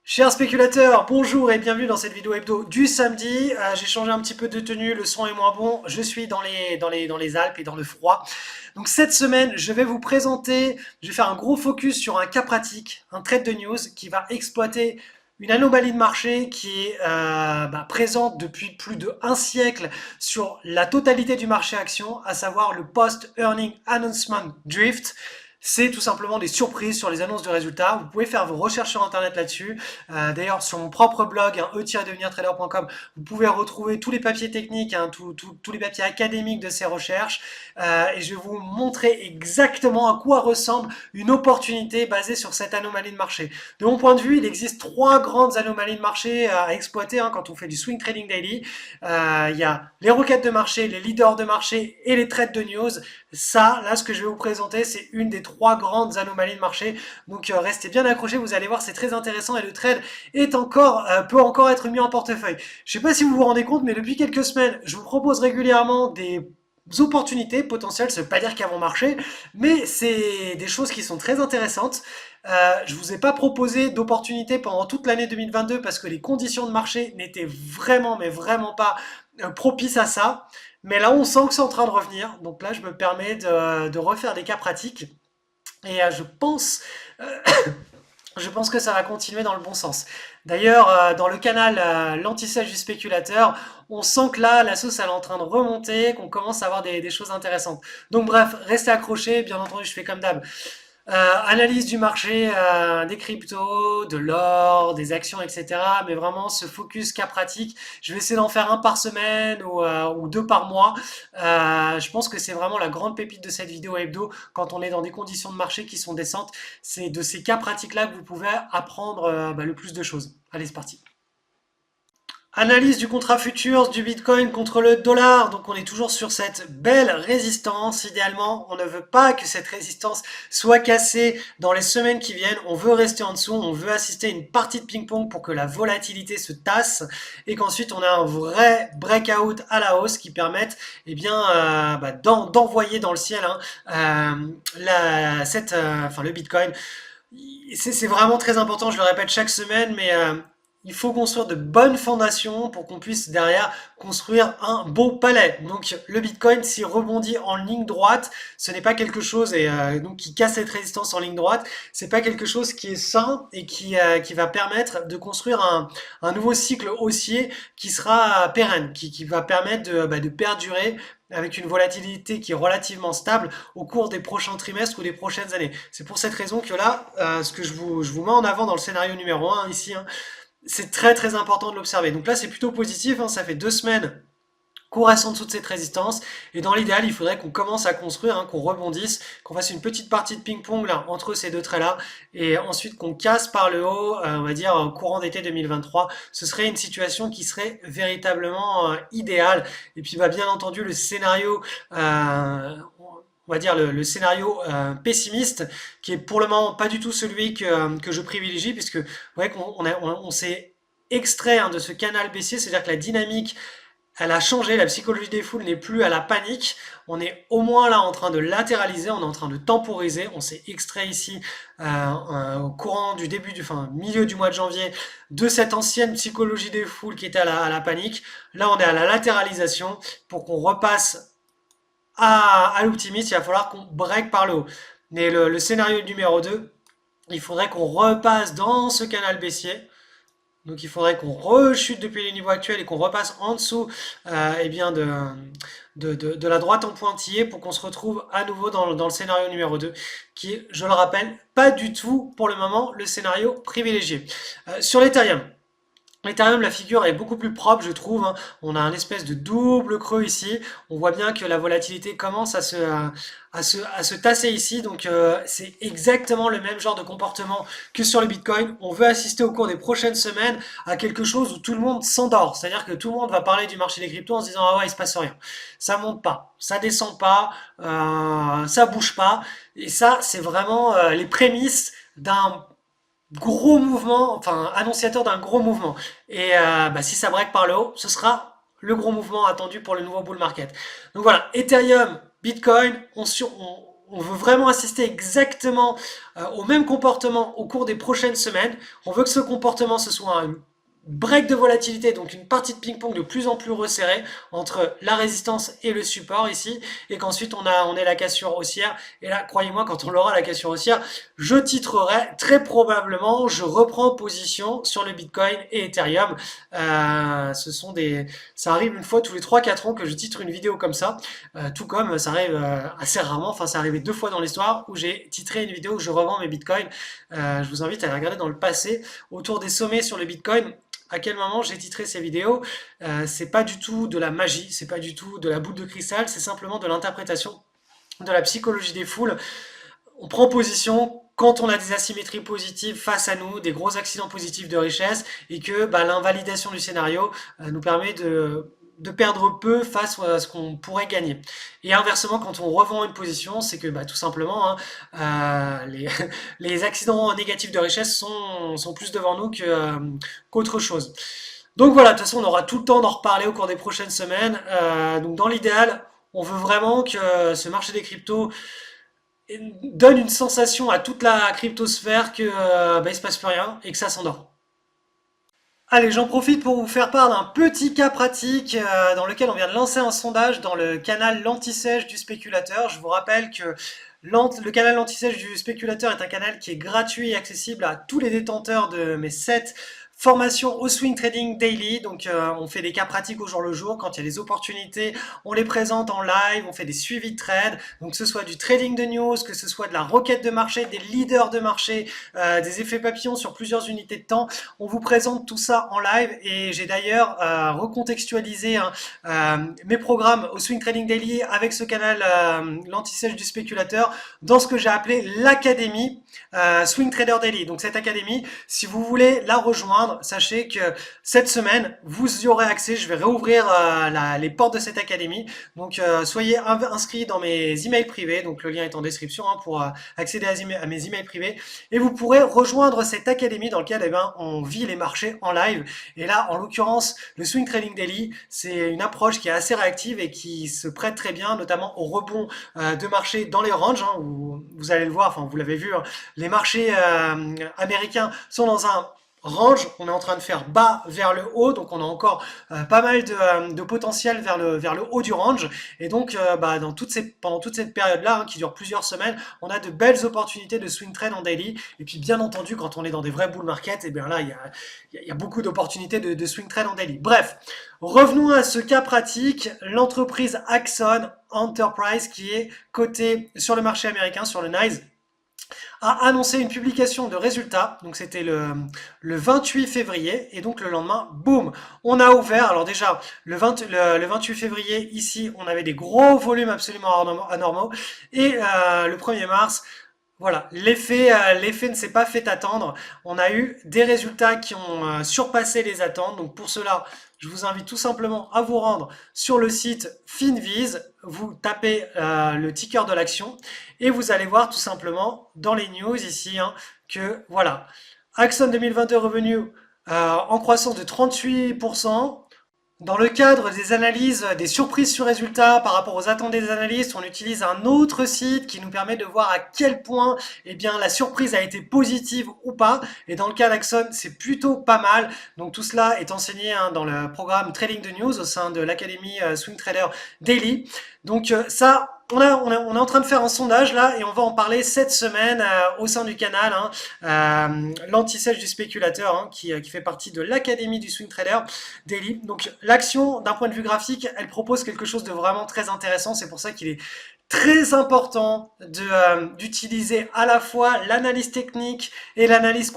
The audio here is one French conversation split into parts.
Chers spéculateurs, bonjour et bienvenue dans cette vidéo hebdo du samedi. J'ai changé un petit peu de tenue, le son est moins bon. Je suis dans les Alpes et dans le froid. Donc cette semaine, je vais faire un gros focus sur un cas pratique, un trade de news qui va exploiter une anomalie de marché qui est présente depuis plus de un siècle sur la totalité du marché action, à savoir le Post-Earning Announcement Drift. C'est tout simplement des surprises sur les annonces de résultats. Vous pouvez faire vos recherches sur internet là-dessus. D'ailleurs, sur mon propre blog, e-devenirtrader.com, vous pouvez retrouver tous les papiers techniques, tous les papiers académiques de ces recherches. Et je vais vous montrer exactement à quoi ressemble une opportunité basée sur cette anomalie de marché. De mon point de vue, il existe trois grandes anomalies de marché à exploiter quand on fait du swing trading daily. Il y a les requêtes de marché, les leaders de marché et les trades de news. Ça, là, ce que je vais vous présenter, c'est une des trois grandes anomalies de marché. Donc, restez bien accrochés, vous allez voir, c'est très intéressant et le trade peut encore être mis en portefeuille. Je ne sais pas si vous vous rendez compte, mais depuis quelques semaines, je vous propose régulièrement des opportunités potentielles, ça ne veut pas dire qu'elles vont marcher, mais c'est des choses qui sont très intéressantes. Je vous ai pas proposé d'opportunités pendant toute l'année 2022 parce que les conditions de marché n'étaient vraiment, mais vraiment pas propices à ça. Mais là, on sent que c'est en train de revenir. Donc là, je me permets de refaire des cas pratiques. Et euh, je pense que ça va continuer dans le bon sens. D'ailleurs, dans le canal l'anti-sèche du spéculateur, on sent que là, la sauce elle est en train de remonter, qu'on commence à avoir des choses intéressantes. Donc bref, restez accrochés. Bien entendu, je fais comme d'hab. Analyse du marché des cryptos, de l'or, des actions, etc. Mais vraiment, ce focus cas pratique, je vais essayer d'en faire un par semaine ou deux par mois. Je pense que c'est vraiment la grande pépite de cette vidéo hebdo quand on est dans des conditions de marché qui sont décentes. C'est de ces cas pratiques-là que vous pouvez apprendre le plus de choses. Allez, c'est parti. Analyse du contrat futurs du Bitcoin contre le dollar. Donc on est toujours sur cette belle résistance. Idéalement, on ne veut pas que cette résistance soit cassée dans les semaines qui viennent. On veut rester en dessous. On veut assister à une partie de ping-pong pour que la volatilité se tasse et qu'ensuite on a un vrai breakout à la hausse qui permette d'envoyer dans le ciel le Bitcoin. C'est vraiment très important, je le répète chaque semaine, mais il faut construire de bonnes fondations pour qu'on puisse derrière construire un beau palais. Donc le Bitcoin, s'il rebondit en ligne droite, ce n'est pas quelque chose donc qui casse cette résistance en ligne droite, c'est pas quelque chose qui est sain et qui va permettre de construire un nouveau cycle haussier qui sera pérenne, qui va permettre de perdurer avec une volatilité qui est relativement stable au cours des prochains trimestres ou des prochaines années. C'est pour cette raison que là, ce que je vous mets en avant dans le scénario numéro un ici, c'est très très important de l'observer. Donc là, c'est plutôt positif, ça fait 2 semaines qu'on reste en dessous de cette résistance. Et dans l'idéal, il faudrait qu'on commence à construire, qu'on rebondisse, qu'on fasse une petite partie de ping-pong là entre ces deux traits-là, et ensuite qu'on casse par le haut, on va dire courant d'été 2023. Ce serait une situation qui serait véritablement idéale. Et puis, bien entendu, le scénario on va dire le scénario pessimiste, qui est pour le moment pas du tout celui que je privilégie, puisque vous voyez qu'on s'est extrait de ce canal baissier, c'est-à-dire que la dynamique elle a changé, la psychologie des foules n'est plus à la panique, on est au moins là en train de latéraliser, on est en train de temporiser, on s'est extrait ici au courant milieu du mois de janvier de cette ancienne psychologie des foules qui était à la panique. Là on est à la latéralisation pour qu'on repasse à l'optimiste, il va falloir qu'on break par le haut. Mais le scénario numéro 2, il faudrait qu'on repasse dans ce canal baissier. Donc il faudrait qu'on rechute depuis les niveaux actuels et qu'on repasse en dessous de la droite en pointillé pour qu'on se retrouve à nouveau dans le scénario numéro 2, qui est, je le rappelle, pas du tout pour le moment le scénario privilégié. Sur l'Ethereum, l'Ethereum, la figure est beaucoup plus propre, je trouve. On a un espèce de double creux ici. On voit bien que la volatilité commence à se tasser ici. Donc, c'est exactement le même genre de comportement que sur le Bitcoin. On veut assister au cours des prochaines semaines à quelque chose où tout le monde s'endort. C'est-à-dire que tout le monde va parler du marché des cryptos en se disant ah ouais, il se passe rien. Ça monte pas, ça descend pas, ça bouge pas. Et ça, c'est vraiment les prémices d'un gros mouvement, enfin annonciateur d'un gros mouvement. Et si ça break par le haut, ce sera le gros mouvement attendu pour le nouveau bull market. Donc voilà, Ethereum, Bitcoin, on veut vraiment assister exactement au même comportement au cours des prochaines semaines. On veut que ce comportement, ce soit un break de volatilité, donc une partie de ping-pong de plus en plus resserrée entre la résistance et le support ici, et qu'ensuite on ait la cassure haussière. Et là, croyez-moi, quand on aura la cassure haussière, je titrerai très probablement, je reprends position sur le Bitcoin et Ethereum. Ça arrive une fois tous les 3-4 ans que je titre une vidéo comme ça, tout comme ça arrive assez rarement, enfin c'est arrivé 2 fois dans l'histoire où j'ai titré une vidéo où je revends mes Bitcoins. Je vous invite à la regarder dans le passé, autour des sommets sur le Bitcoin. À quel moment j'ai titré ces vidéos, c'est pas du tout de la magie, c'est pas du tout de la boule de cristal, c'est simplement de l'interprétation de la psychologie des foules. On prend position quand on a des asymétries positives face à nous, des gros accidents positifs de richesse, et que l'invalidation du scénario nous permet de perdre peu face à ce qu'on pourrait gagner. Et inversement, quand on revend une position, c'est que tout simplement, les accidents négatifs de richesse sont plus devant nous qu'autre chose. Donc voilà, de toute façon, on aura tout le temps d'en reparler au cours des prochaines semaines. Donc dans l'idéal, on veut vraiment que ce marché des cryptos donne une sensation à toute la cryptosphère que il se passe plus rien et que ça s'endort. Allez, j'en profite pour vous faire part d'un petit cas pratique dans lequel on vient de lancer un sondage dans le canal L'Anti-Sèche du spéculateur. Je vous rappelle que le canal L'Anti-Sèche du spéculateur est un canal qui est gratuit et accessible à tous les détenteurs de mes 7 formations au swing trading daily. Donc on fait des cas pratiques au jour le jour. Quand il y a des opportunités, on les présente en live, on fait des suivis de trade. Donc que ce soit du trading de news, que ce soit de la requête de marché, des leaders de marché, des effets papillons sur plusieurs unités de temps, on vous présente tout ça en live. Et j'ai d'ailleurs recontextualisé mes programmes au Swing Trading Daily avec ce canal l'anti-sèche du spéculateur dans ce que j'ai appelé l'académie Swing Trader Daily. Donc cette académie, si vous voulez la rejoindre, sachez que cette semaine, vous y aurez accès. Je vais réouvrir les portes de cette académie. Donc soyez inscrits dans mes emails privés. Donc le lien est en description pour accéder à mes emails privés. Et vous pourrez rejoindre cette académie dans laquelle on vit les marchés en live. Et là, en l'occurrence, le Swing Trading Daily, c'est une approche qui est assez réactive et qui se prête très bien, notamment au rebond de marché dans les ranges, où vous allez le voir, enfin vous l'avez vu, les marchés américains sont dans un range, on est en train de faire bas vers le haut, donc on a encore pas mal de potentiel vers le haut du range, et donc pendant toute cette période-là, qui dure plusieurs semaines, on a de belles opportunités de swing trade en daily, et puis bien entendu, quand on est dans des vrais bull markets, et bien là, il y a beaucoup d'opportunités de swing trade en daily. Bref, revenons à ce cas pratique, l'entreprise Axon Enterprise, qui est cotée sur le marché américain, sur le NYSE, a annoncé une publication de résultats, donc c'était le 28 février, et donc le lendemain, boum, on a ouvert. Alors déjà, le 28 février, ici, on avait des gros volumes absolument anormaux, et le 1er mars, voilà, l'effet ne s'est pas fait attendre. On a eu des résultats qui ont surpassé les attentes. Donc pour cela, je vous invite tout simplement à vous rendre sur le site Finviz. Vous tapez le ticker de l'action et vous allez voir tout simplement dans les news ici que voilà, Axon 2022 revenu en croissance de 38%. Dans le cadre des analyses, des surprises sur résultats par rapport aux attentes des analystes, on utilise un autre site qui nous permet de voir à quel point la surprise a été positive ou pas. Et dans le cas d'Axon, c'est plutôt pas mal. Donc tout cela est enseigné dans le programme Trading de News au sein de l'académie Swing Trader Daily. Donc ça, on est en train de faire un sondage là et on va en parler cette semaine au sein du canal, l'anti-sèche du spéculateur qui fait partie de l'académie du Swing Trader Daily. Donc l'action d'un point de vue graphique, elle propose quelque chose de vraiment très intéressant. C'est pour ça qu'il est très important d'utiliser à la fois l'analyse technique et l'analyse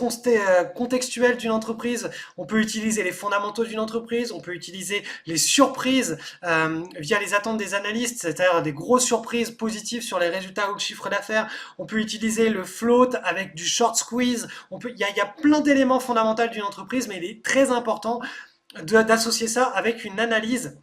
contextuelle d'une entreprise. On peut utiliser les fondamentaux d'une entreprise, on peut utiliser les surprises via les attentes des analystes, c'est-à-dire des grosses surprises positives sur les résultats ou le chiffre d'affaires. On peut utiliser le float avec du short squeeze. Il y a plein d'éléments fondamentaux d'une entreprise, mais il est très important d'associer ça avec une analyse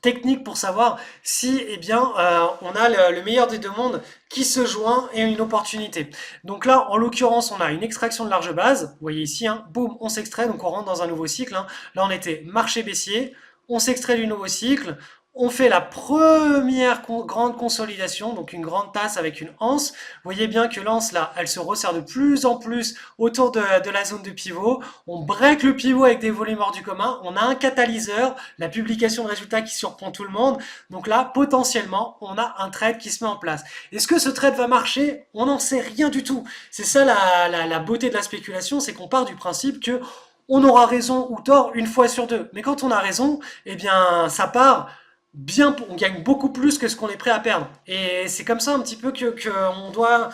technique pour savoir si on a le meilleur des deux mondes qui se joint et une opportunité. Donc là, en l'occurrence, on a une extraction de large base. Vous voyez ici, boum, on s'extrait, donc on rentre dans un nouveau cycle. Là, on était marché baissier, on s'extrait du nouveau cycle, On fait la première grande consolidation, donc une grande tasse avec une anse. Vous voyez bien que l'anse là, elle se resserre de plus en plus autour de la zone de pivot. On break le pivot avec des volumes hors du commun. On a un catalyseur, la publication de résultats qui surprend tout le monde. Donc là, potentiellement, on a un trade qui se met en place. Est-ce que ce trade va marcher? On n'en sait rien du tout. C'est ça la beauté de la spéculation, c'est qu'on part du principe que on aura raison ou tort une fois sur deux. Mais quand on a raison, eh bien, ça part bien, on gagne beaucoup plus que ce qu'on est prêt à perdre. Et c'est comme ça un petit peu que on doit.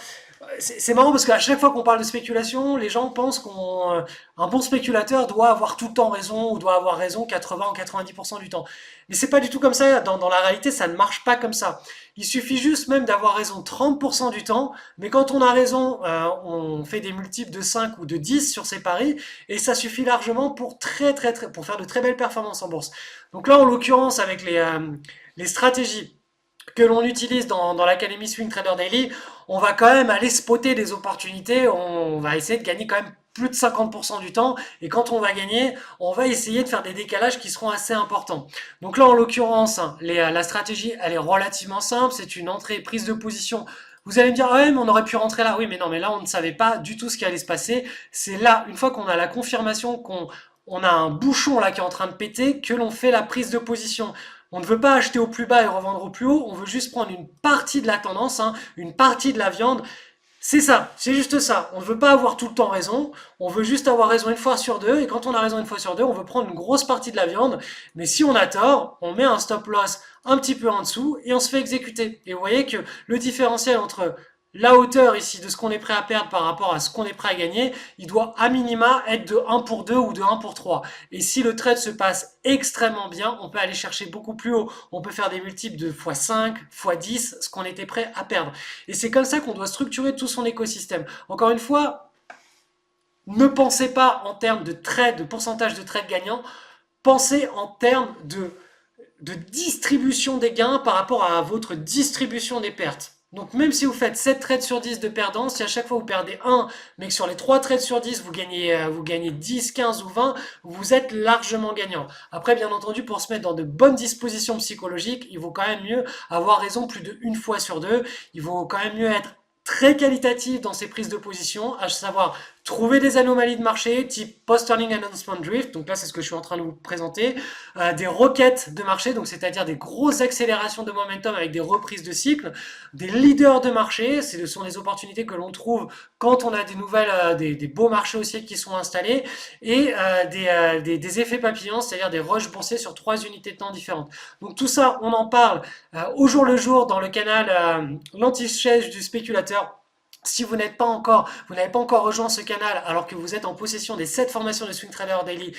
C'est marrant parce qu'à chaque fois qu'on parle de spéculation, les gens pensent qu'un bon spéculateur doit avoir tout le temps raison ou doit avoir raison 80 ou 90% du temps. Mais c'est pas du tout comme ça. Dans la réalité, ça ne marche pas comme ça. Il suffit juste même d'avoir raison 30% du temps, mais quand on a raison, on fait des multiples de 5 ou de 10 sur ses paris, et ça suffit largement pour pour faire de très belles performances en bourse. Donc là, en l'occurrence, avec les stratégies que l'on utilise dans l'Académie Swing Trader Daily, on va quand même aller spotter des opportunités, on va essayer de gagner quand même plus de 50% du temps, et quand on va gagner, on va essayer de faire des décalages qui seront assez importants. Donc là, en l'occurrence, la stratégie, elle est relativement simple, c'est une entrée prise de position. Vous allez me dire, ah ouais, mais on aurait pu rentrer là. Oui, mais non, mais là, on ne savait pas du tout ce qui allait se passer. C'est là, une fois qu'on a la confirmation qu'on a un bouchon là qui est en train de péter, que l'on fait la prise de position. On ne veut pas acheter au plus bas et revendre au plus haut, on veut juste prendre une partie de la tendance, hein, une partie de la viande. C'est ça, c'est juste ça. On ne veut pas avoir tout le temps raison, on veut juste avoir raison une fois sur deux, et quand on a raison une fois sur deux, on veut prendre une grosse partie de la viande, mais si on a tort, on met un stop loss un petit peu en dessous, et on se fait exécuter. Et vous voyez que le différentiel entre la hauteur ici de ce qu'on est prêt à perdre par rapport à ce qu'on est prêt à gagner, il doit à minima être de 1 pour 2 ou de 1 pour 3. Et si le trade se passe extrêmement bien, on peut aller chercher beaucoup plus haut. On peut faire des multiples de x5, x10, ce qu'on était prêt à perdre. Et c'est comme ça qu'on doit structurer tout son écosystème. Encore une fois, ne pensez pas en termes de trade, de pourcentage de trade gagnant, pensez en termes de distribution des gains par rapport à votre distribution des pertes. Donc même si vous faites 7 trades sur 10 de perdants, si à chaque fois vous perdez 1, mais que sur les 3 trades sur 10, vous gagnez 10, 15 ou 20, vous êtes largement gagnant. Après, bien entendu, pour se mettre dans de bonnes dispositions psychologiques, il vaut quand même mieux avoir raison plus de une fois sur deux. Il vaut quand même mieux être très qualitatif dans ses prises de position, à savoir trouver des anomalies de marché type post-earning announcement drift, donc là c'est ce que je suis en train de vous présenter, des requêtes de marché, donc c'est-à-dire des grosses accélérations de momentum avec des reprises de cycle, des leaders de marché, ce sont les opportunités que l'on trouve quand on a des nouvelles, des beaux marchés haussiers qui sont installés, et des effets papillons, c'est-à-dire des rushs boursiers sur 3 unités de temps différentes. Donc tout ça, on en parle au jour le jour dans le canal l'anti-chaise du spéculateur. Si vous n'avez pas encore rejoint ce canal alors que vous êtes en possession des 7 formations de Swing Trader Daily,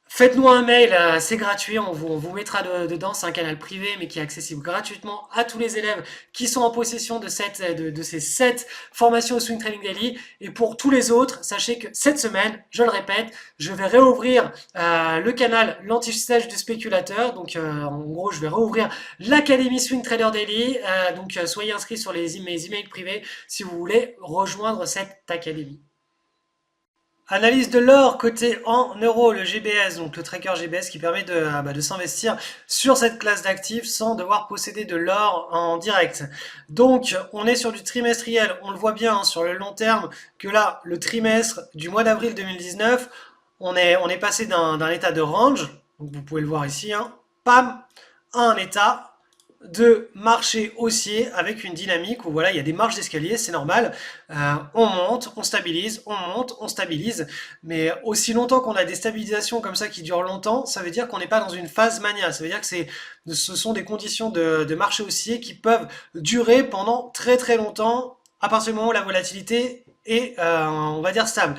faites-nous un mail, c'est gratuit, on vous mettra dedans, c'est un canal privé mais qui est accessible gratuitement à tous les élèves qui sont en possession de ces 7 formations au Swing Trading Daily. Et pour tous les autres, sachez que cette semaine, je le répète, je vais réouvrir le canal l'anti-stage du spéculateur. Donc en gros, je vais réouvrir l'Académie Swing Trader Daily. Donc soyez inscrits sur mes emails privés si vous voulez rejoindre cette académie. Analyse de l'or côté en euros, le GBS, donc le tracker GBS qui permet de s'investir sur cette classe d'actifs sans devoir posséder de l'or en direct. Donc on est sur du trimestriel, on le voit bien hein, sur le long terme que là, le trimestre du mois d'avril 2019, on est passé d'un état de range, donc vous pouvez le voir ici, hein, pam, à un état de marché haussier avec une dynamique où voilà, il y a des marges d'escalier, c'est normal. On monte, on stabilise, on monte, on stabilise. Mais aussi longtemps qu'on a des stabilisations comme ça qui durent longtemps, ça veut dire qu'on n'est pas dans une phase mania. Ça veut dire que ce sont des conditions de marché haussier qui peuvent durer pendant très très longtemps à partir du moment où la volatilité est, on va dire, stable.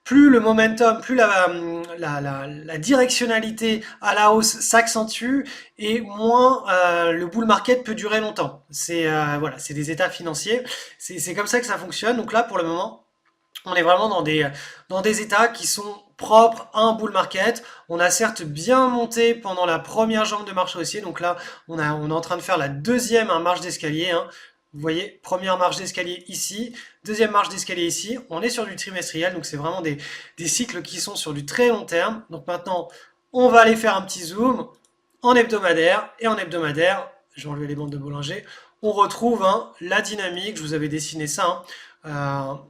Plus le momentum, plus la directionnalité à la hausse s'accentue et moins le bull market peut durer longtemps. C'est voilà, c'est des états financiers. C'est comme ça que ça fonctionne. Donc là, pour le moment, on est vraiment dans des états qui sont propres à un bull market. On a certes bien monté pendant la première jambe de marche haussier. Donc là, on est en train de faire la deuxième marche d'escalier. Hein. Vous voyez, première marche d'escalier ici, deuxième marche d'escalier ici. On est sur du trimestriel, donc c'est vraiment des cycles qui sont sur du très long terme. Donc maintenant, on va aller faire un petit zoom. en hebdomadaire. Et en hebdomadaire, je vais enlever les bandes de Bollinger, on retrouve hein, la dynamique, je vous avais dessiné ça, hein,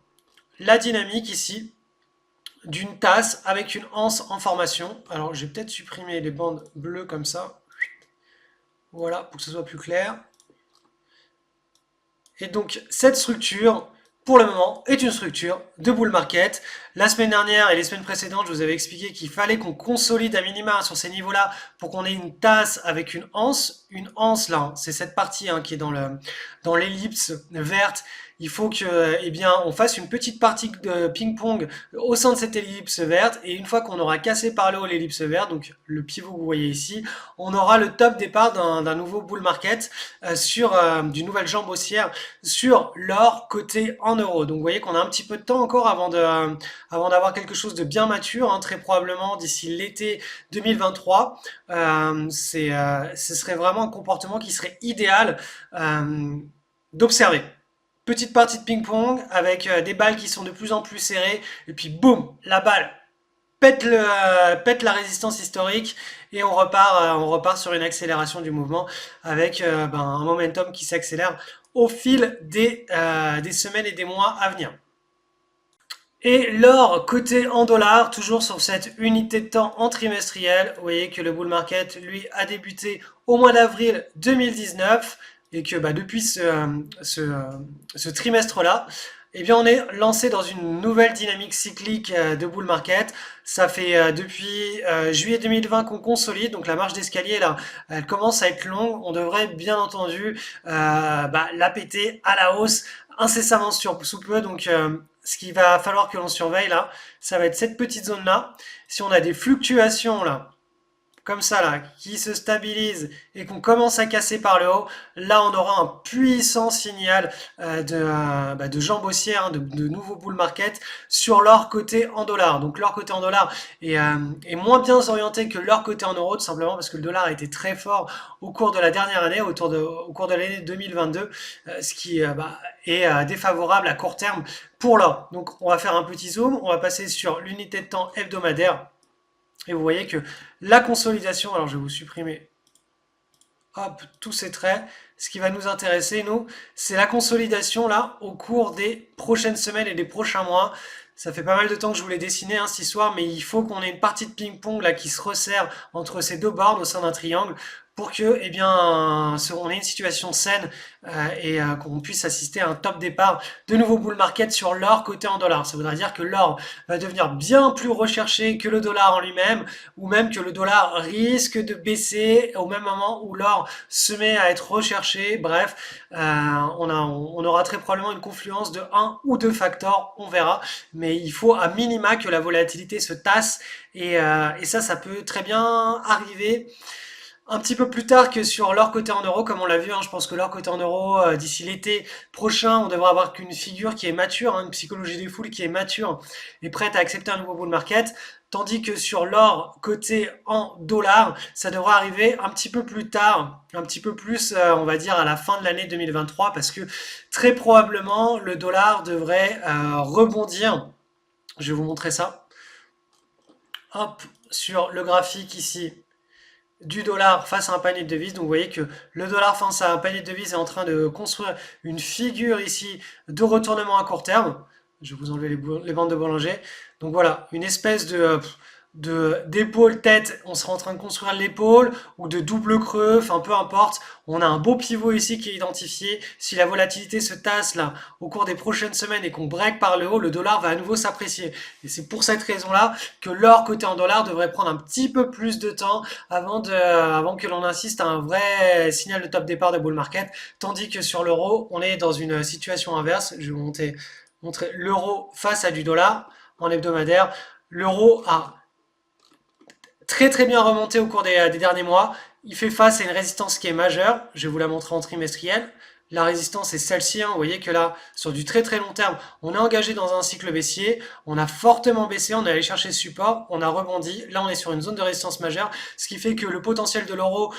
la dynamique ici d'une tasse avec une anse en formation. Alors, je vais peut-être supprimer les bandes bleues comme ça. Voilà, pour que ce soit plus clair. Et donc, cette structure, pour le moment, est une structure de bull market. La semaine dernière et les semaines précédentes, je vous avais expliqué qu'il fallait qu'on consolide à minima sur ces niveaux-là pour qu'on ait une tasse avec une anse. Une anse, là, c'est cette partie hein, qui est dans l'ellipse verte. Il faut que, eh bien, on fasse une petite partie de ping-pong au sein de cette ellipse verte. Et une fois qu'on aura cassé par le haut l'ellipse verte, donc le pivot que vous voyez ici, on aura le top départ d'un nouveau bull market sur d'une nouvelle jambe haussière sur l'or coté en euros. Donc vous voyez qu'on a un petit peu de temps encore avant d'avoir quelque chose de bien mature, hein, très probablement d'ici l'été 2023. Ce serait vraiment un comportement qui serait idéal d'observer. Petite partie de ping-pong avec des balles qui sont de plus en plus serrées et puis boum, la balle pète la résistance historique et on repart sur une accélération du mouvement avec un momentum qui s'accélère au fil des semaines et des mois à venir. Et l'or coté en dollars, toujours sur cette unité de temps en trimestriel, vous voyez que le bull market, lui, a débuté au mois d'avril 2019 et que depuis ce trimestre-là, eh bien, on est lancé dans une nouvelle dynamique cyclique de bull market. Ça fait depuis juillet 2020 qu'on consolide, donc la marche d'escalier là, elle commence à être longue. On devrait bien entendu la péter à la hausse incessamment sous peu. Donc, ce qu'il va falloir que l'on surveille là, ça va être cette petite zone là. Si on a des fluctuations là, comme ça là, qui se stabilise et qu'on commence à casser par le haut, là on aura un puissant signal de jambe haussière, hein, de nouveau bull market sur l'or coté en dollars. Donc l'or coté en dollars est moins bien orienté que l'or coté en euros, tout simplement parce que le dollar a été très fort au cours de la dernière année, au cours de l'année 2022, ce qui est défavorable à court terme pour l'or. Donc on va faire un petit zoom, on va passer sur l'unité de temps hebdomadaire. Et vous voyez que la consolidation, alors je vais vous supprimer hop, tous ces traits. Ce qui va nous intéresser, nous, c'est la consolidation là au cours des prochaines semaines et des prochains mois. Ça fait pas mal de temps que je voulais dessiner hein, cette histoire, mais il faut qu'on ait une partie de ping-pong là qui se resserre entre ces deux bornes au sein d'un triangle pour que, eh bien, on ait une situation saine et qu'on puisse assister à un top départ de nouveau bull market sur l'or coté en dollars. Ça voudrait dire que l'or va devenir bien plus recherché que le dollar en lui-même, ou même que le dollar risque de baisser au même moment où l'or se met à être recherché. Bref, on aura très probablement une confluence de un ou deux facteurs, on verra. Mais il faut à minima que la volatilité se tasse et ça peut très bien arriver un petit peu plus tard que sur l'or coté en euros, comme on l'a vu. Hein, je pense que l'or coté en euros, d'ici l'été prochain, on devra avoir qu'une figure qui est mature, hein, une psychologie des foules qui est mature et prête à accepter un nouveau bull market. Tandis que sur l'or coté en dollars, ça devra arriver un petit peu plus tard, un petit peu plus, on va dire, à la fin de l'année 2023, parce que très probablement, le dollar devrait rebondir. Je vais vous montrer ça. Hop, sur le graphique ici du dollar face à un panier de devises. Donc vous voyez que le dollar face à un panier de devises est en train de construire une figure ici de retournement à court terme. Je vais vous enlever les bandes de Bollinger. Donc voilà, une espèce d'épaule tête, on sera en train de construire l'épaule, ou de double creux, enfin peu importe. On a un beau pivot ici qui est identifié. Si la volatilité se tasse là au cours des prochaines semaines et qu'on break par le haut, le dollar va à nouveau s'apprécier. Et c'est pour cette raison-là que l'or coté en dollars devrait prendre un petit peu plus de temps avant que l'on insiste à un vrai signal de top départ de bull market. Tandis que sur l'euro, on est dans une situation inverse. Je vais vous montrer l'euro face à du dollar en hebdomadaire. L'euro a très très bien remonté au cours des derniers mois. Il fait face à une résistance qui est majeure. Je vais vous la montrer en trimestriel. la résistance est celle-ci, hein. Vous voyez que là, sur du très très long terme, on est engagé dans un cycle baissier, on a fortement baissé, on est allé chercher ce support, on a rebondi, là on est sur une zone de résistance majeure, ce qui fait que le potentiel de l'euro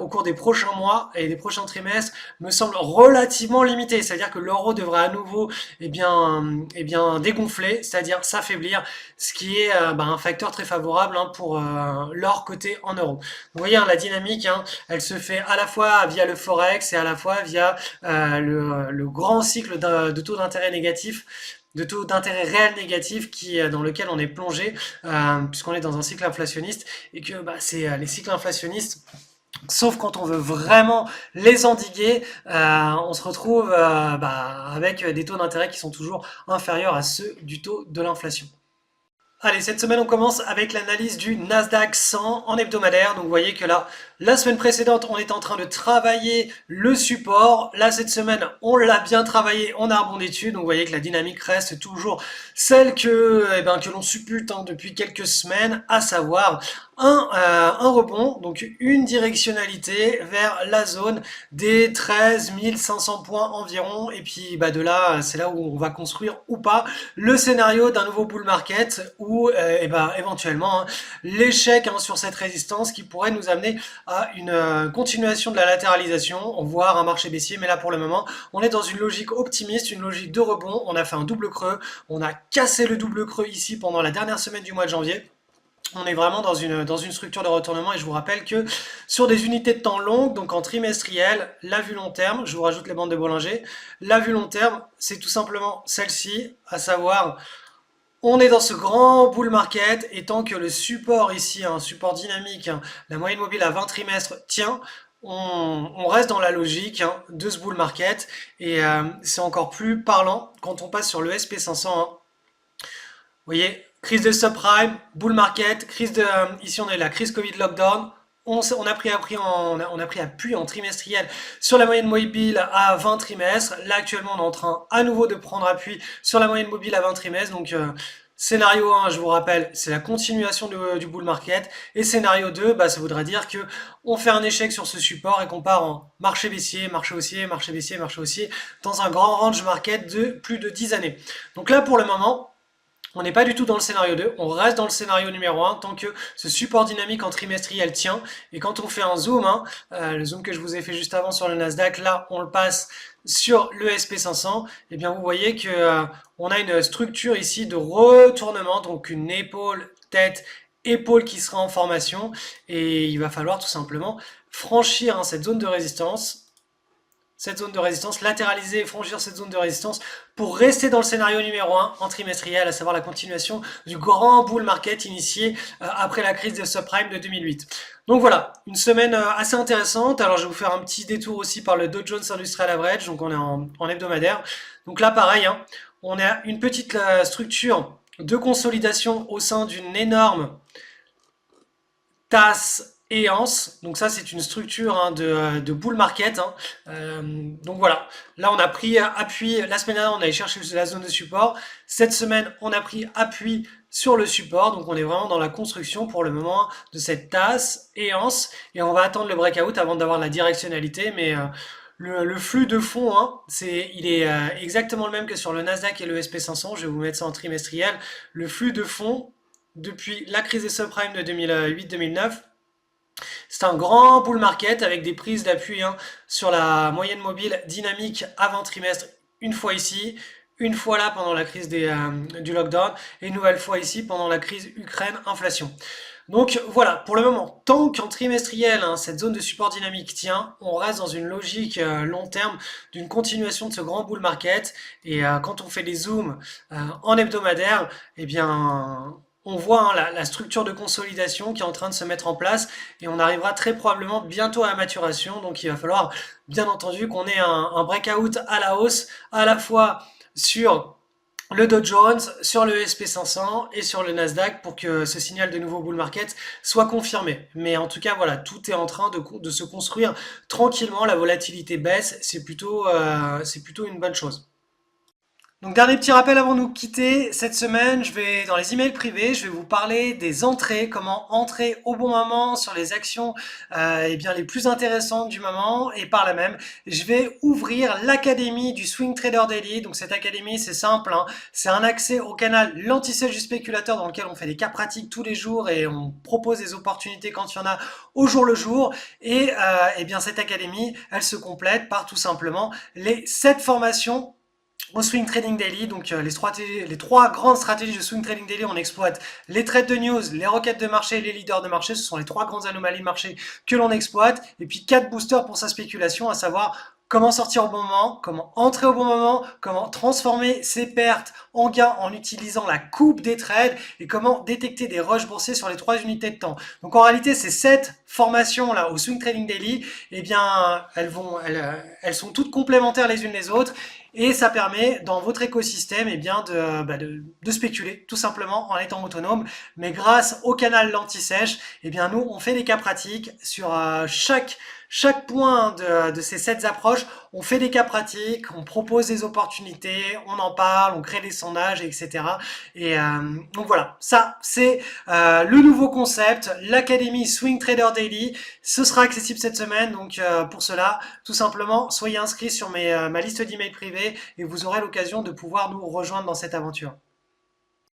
au cours des prochains mois et des prochains trimestres me semble relativement limité, c'est-à-dire que l'euro devrait à nouveau dégonfler, c'est-à-dire s'affaiblir, ce qui est un facteur très favorable, hein, pour l'or coté en euros. Vous voyez, hein, la dynamique, hein, elle se fait à la fois via le forex et à la fois via le grand cycle de taux d'intérêt négatif, de taux d'intérêt réel négatif dans lequel on est plongé, puisqu'on est dans un cycle inflationniste et que c'est les cycles inflationnistes. Sauf quand on veut vraiment les endiguer, on se retrouve avec des taux d'intérêt qui sont toujours inférieurs à ceux du taux de l'inflation. Allez, cette semaine, on commence avec l'analyse du Nasdaq 100 en hebdomadaire. Donc, vous voyez que là, la semaine précédente, on est en train de travailler le support. Là, cette semaine, on l'a bien travaillé, on a rebondi dessus. Donc, vous voyez que la dynamique reste toujours celle que l'on suppute, hein, depuis quelques semaines, à savoir un rebond, donc une directionnalité vers la zone des 13 500 points environ. Et puis, de là, c'est là où on va construire ou pas le scénario d'un nouveau bull market ou éventuellement, hein, l'échec, hein, sur cette résistance qui pourrait nous amener à une continuation de la latéralisation, voire un marché baissier. Mais là, pour le moment, on est dans une logique optimiste, une logique de rebond. On a fait un double creux, on a cassé le double creux ici pendant la dernière semaine du mois de janvier. On est vraiment dans une structure de retournement et je vous rappelle que sur des unités de temps longues, donc en trimestriel, la vue long terme, je vous rajoute les bandes de Bollinger, la vue long terme, c'est tout simplement celle-ci, à savoir, on est dans ce grand bull market et tant que le support ici, un support dynamique, hein, la moyenne mobile à 20 trimestres tient, on reste dans la logique, hein, de ce bull market et c'est encore plus parlant quand on passe sur le SP500, hein. Vous voyez, crise de subprime, bull market, ici on a la crise Covid lockdown. On a pris appui en trimestriel sur la moyenne mobile à 20 trimestres. Là actuellement on est en train à nouveau de prendre appui sur la moyenne mobile à 20 trimestres. Donc scénario 1, je vous rappelle, c'est la continuation du bull market. Et scénario 2, ça voudrait dire que on fait un échec sur ce support et qu'on part en marché baissier, marché haussier, marché baissier, marché haussier, dans un grand range market de plus de 10 années. Donc là pour le moment, on n'est pas du tout dans le scénario 2, on reste dans le scénario numéro 1 tant que ce support dynamique en trimestriel tient. Et quand on fait un zoom, hein, le zoom que je vous ai fait juste avant sur le Nasdaq, là on le passe sur le SP500, et bien vous voyez que on a une structure ici de retournement, donc une épaule, tête, épaule qui sera en formation. Et il va falloir tout simplement franchir, hein, cette zone de résistance. Latéraliser et franchir cette zone de résistance pour rester dans le scénario numéro 1 en trimestriel, à savoir la continuation du grand bull market initié après la crise des subprimes de 2008. Donc voilà, une semaine assez intéressante. Alors je vais vous faire un petit détour aussi par le Dow Jones Industrial Average, donc on est en hebdomadaire. Donc là pareil, hein, on a une petite structure de consolidation au sein d'une énorme tasse et anse. Donc ça c'est une structure, hein, de bull market, hein. Donc voilà, là on a pris appui, la semaine dernière on allait chercher la zone de support, cette semaine on a pris appui sur le support, donc on est vraiment dans la construction pour le moment de cette tasse et anse, et on va attendre le breakout avant d'avoir la directionnalité. Mais le flux de fond, hein, il est exactement le même que sur le Nasdaq et le SP500, je vais vous mettre ça en trimestriel. Le flux de fond depuis la crise des subprimes de 2008-2009, c'est un grand bull market avec des prises d'appui, hein, sur la moyenne mobile dynamique avant trimestre, une fois ici, une fois là pendant la crise du lockdown, et une nouvelle fois ici pendant la crise Ukraine-inflation. Donc voilà, pour le moment, tant qu'en trimestriel, hein, cette zone de support dynamique tient, on reste dans une logique long terme d'une continuation de ce grand bull market. Et quand on fait des zooms en hebdomadaire, eh bien on voit, hein, la structure de consolidation qui est en train de se mettre en place et on arrivera très probablement bientôt à la maturation. Donc il va falloir bien entendu qu'on ait un breakout à la hausse, à la fois sur le Dow Jones, sur le SP500 et sur le Nasdaq pour que ce signal de nouveau bull market soit confirmé. Mais en tout cas, voilà, tout est en train de se construire tranquillement. La volatilité baisse, c'est plutôt une bonne chose. Donc dernier petit rappel avant de nous quitter, cette semaine je vais dans les emails privés, je vais vous parler des entrées, comment entrer au bon moment sur les actions eh bien, les plus intéressantes du moment et par là même je vais ouvrir l'académie du Swing Trader Daily. Donc cette académie c'est simple, hein, c'est un accès au canal l'anti-sèche du spéculateur dans lequel on fait des cas pratiques tous les jours et on propose des opportunités quand il y en a au jour le jour et eh bien cette académie elle se complète par tout simplement les 7 formations au Swing Trading Daily. Donc les trois grandes stratégies de Swing Trading Daily, on exploite les trades de news, les requêtes de marché, les leaders de marché. Ce sont les trois grandes anomalies de marché que l'on exploite. Et puis 4 boosters pour sa spéculation, à savoir comment sortir au bon moment, comment entrer au bon moment, comment transformer ses pertes en gains en utilisant la coupe des trades et comment détecter des rushs boursiers sur les 3 unités de temps. Donc en réalité, ces 7 formations là au Swing Trading Daily, eh bien, elles sont toutes complémentaires les unes les autres et ça permet dans votre écosystème eh bien, de spéculer tout simplement en étant autonome. Mais grâce au canal l'anti-sèche, eh bien, nous on fait des cas pratiques sur chaque point de ces 7 approches. On fait des cas pratiques, on propose des opportunités, on en parle, on crée des sondages, etc. Et donc voilà, ça c'est le nouveau concept, l'académie Swing Trader Daily. Ce sera accessible cette semaine, donc pour cela, tout simplement, soyez inscrits sur ma liste d'emails privés et vous aurez l'occasion de pouvoir nous rejoindre dans cette aventure.